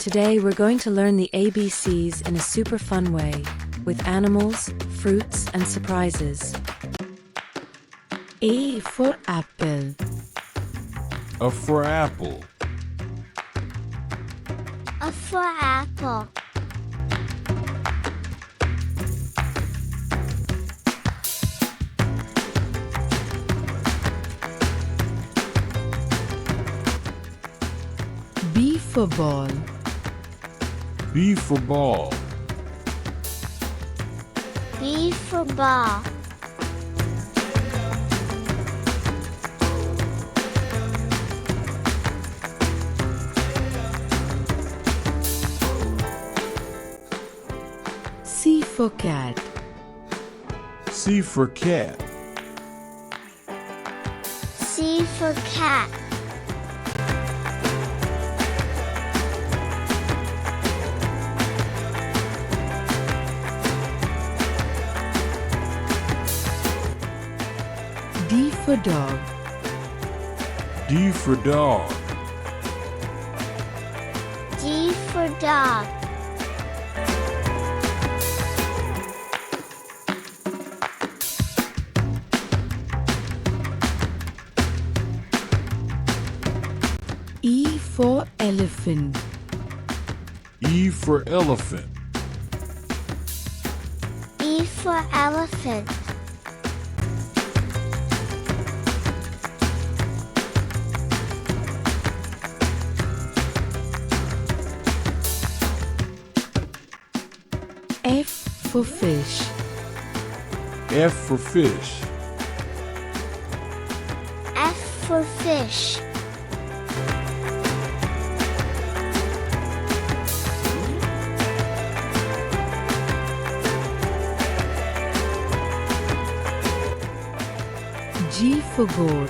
Today we're going to learn the ABCs in a super fun way, with animals, fruits, and surprises. A for apple. A for apple. A for apple. B for ball. B for ball. B for ball. C for cat. C for cat. C for cat. D for dog. D for dog. D for dog. E for elephant. E for elephant. E for elephant. F for fish. F for fish. F for fish. G for goat.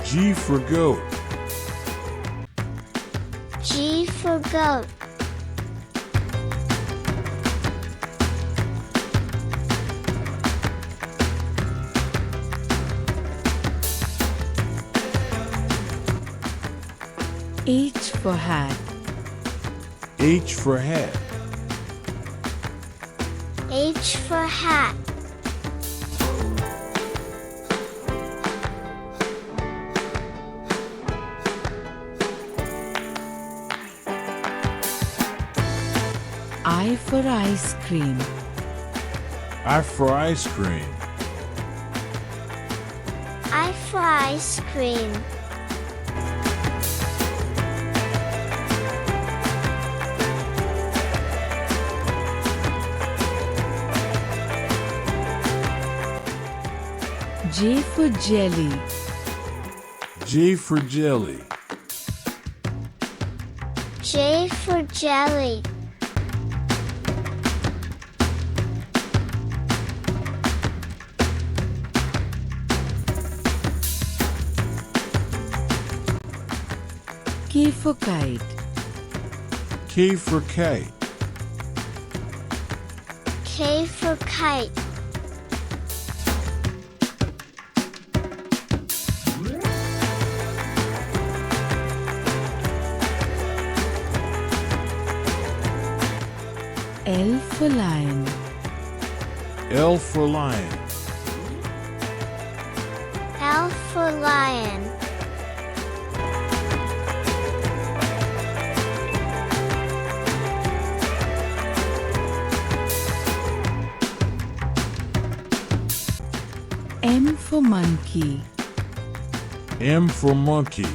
G for goat. G for goat. H for hat. H for hat. H for hat. I for ice cream. I for ice cream. I for ice cream. J for jelly. J for jelly. J for jelly. K for kite. K for kite. K for kite. L for lion. L for lion. L for lion. M for monkey. M for monkey.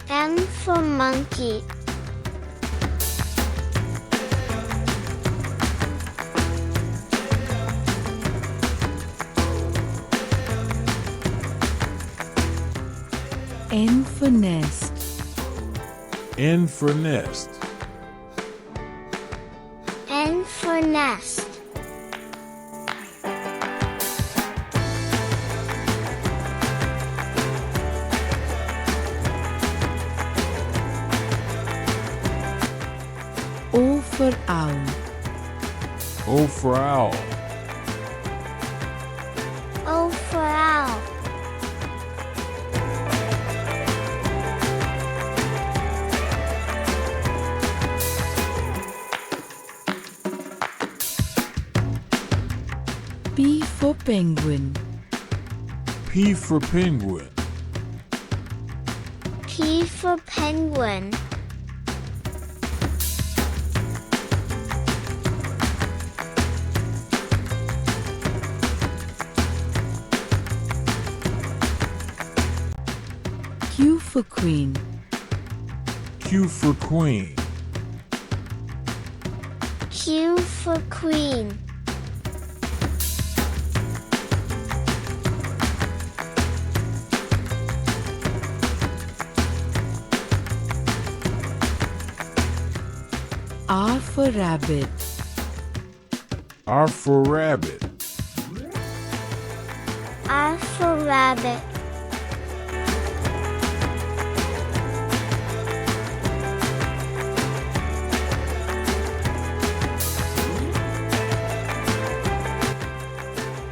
M for monkey. N for nest. N for nest. N for nest. O for owl. O for owl. O for owl. for penguin. P for penguin. P for penguin. Q for queen. Q for queen. Q for queen. R for rabbit. R for rabbit. R for rabbit.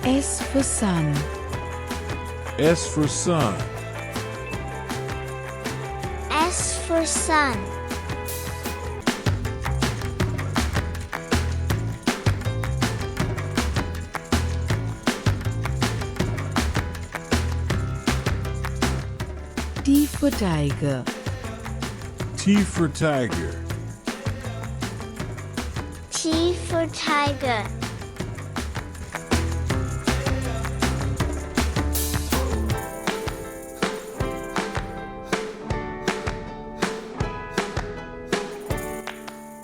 S for sun. S for sun. S for sun. T for tiger. T for tiger. T for tiger.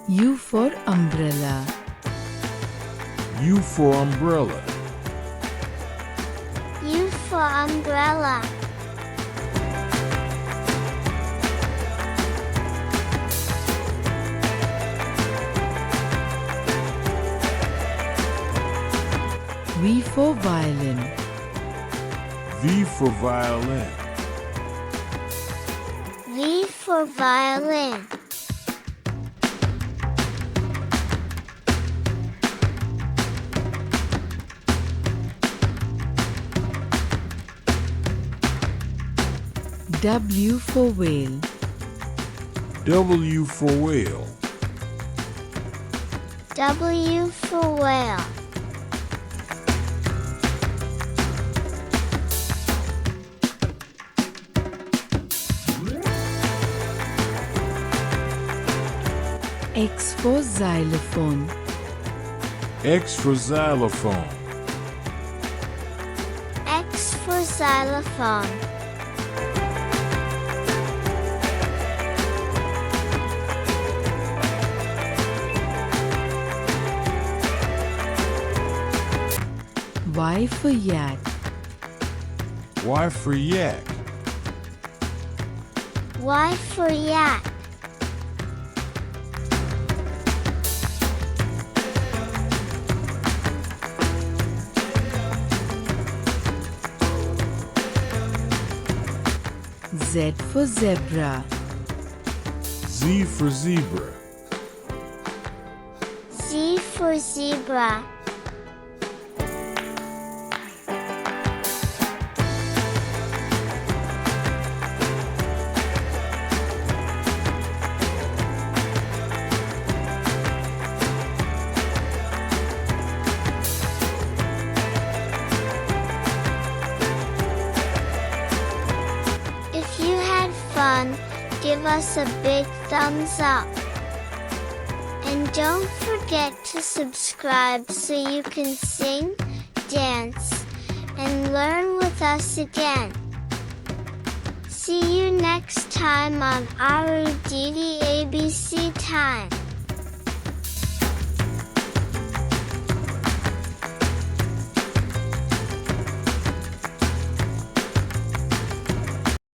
U for umbrella. U for umbrella. U for umbrella. V for violin. V for violin. V for violin. W for whale. W for whale. W for whale. X for xylophone. X for xylophone. X for xylophone. Y for yak. Y for yak. Y for yak. Z for zebra. Z for zebra. Z for zebra. If you had fun, give us a big thumbs up. And don't forget to subscribe so you can sing, dance, and learn with us again. See you next time on our DDABC Time.